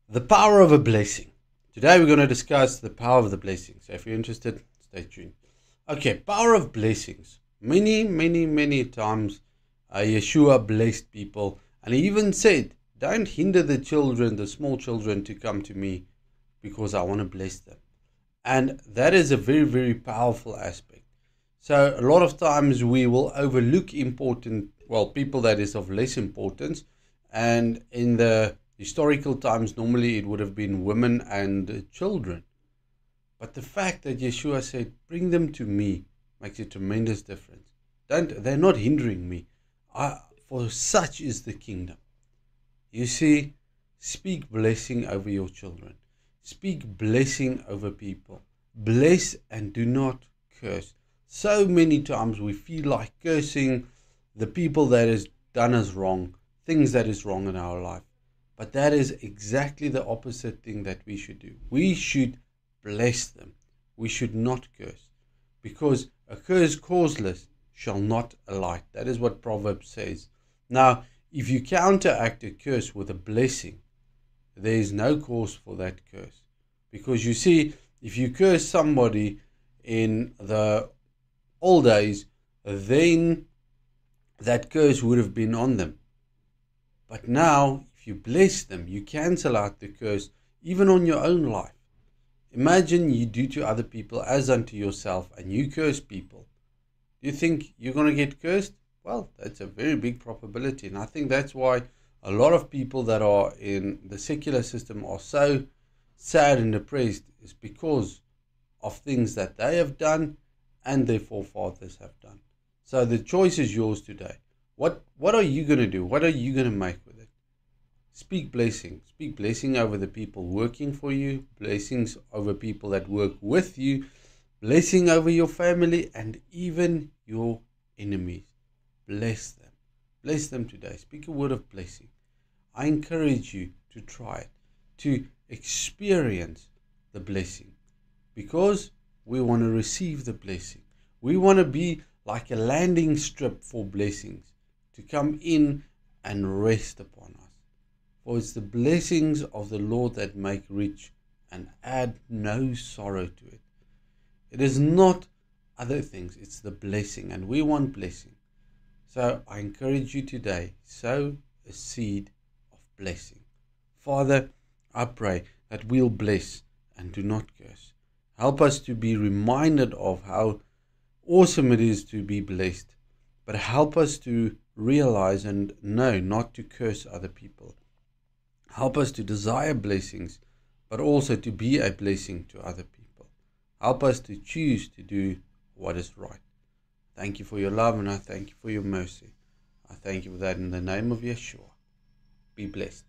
The power of a blessing. Today we're going to discuss the power of the blessing. So if you're interested, stay tuned. Okay, power of blessings. Many times Yeshua blessed people, and he even said, don't hinder the children, the small children, to come to me because I want to bless them. And that is a very powerful aspect. So a lot of times we will overlook people that is of less importance. And in the historical times, normally it would have been women and children. But the fact that Yeshua said, bring them to me, makes a tremendous difference. They're not hindering me. For such is the kingdom. You see, speak blessing over your children. Speak blessing over people. Bless and do not curse. So many times we feel like cursing the people that has done us wrong, things that is wrong in our life. But that is exactly the opposite thing that we should do. We should bless them. We should not curse. Because a curse causeless shall not alight. That is what Proverbs says. Now, if you counteract a curse with a blessing, there is no cause for that curse. Because you see, if you curse somebody in the old days, then that curse would have been on them. But now, if you bless them, you cancel out the curse even on your own life. Imagine you do to other people as unto yourself, and you curse people. Do you think you're going to get cursed? Well, that's a very big probability. And I think that's why a lot of people that are in the secular system are so sad and depressed, is because of things that they have done and their forefathers have done. So the choice is yours today. What are you going to do? What are you going to make with it? Speak blessing. Speak blessing over the people working for you, blessings over people that work with you, blessing over your family and even your enemies. Bless them. Bless them today. Speak a word of blessing. I encourage you to try it, to experience the blessing, because we want to receive the blessing. We want to be like a landing strip for blessings to come in and rest upon us. For it's the blessings of the Lord that make rich and add no sorrow to it. It is not other things, it's the blessing, and we want blessing. So I encourage you today, sow a seed of blessing. Father, I pray that we'll bless and do not curse. Help us to be reminded of how awesome it is to be blessed, but help us to realize and know not to curse other people. Help us to desire blessings, but also to be a blessing to other people. Help us to choose to do what is right. Thank you for your love, and I thank you for your mercy. I thank you for that in the name of Yeshua. Be blessed.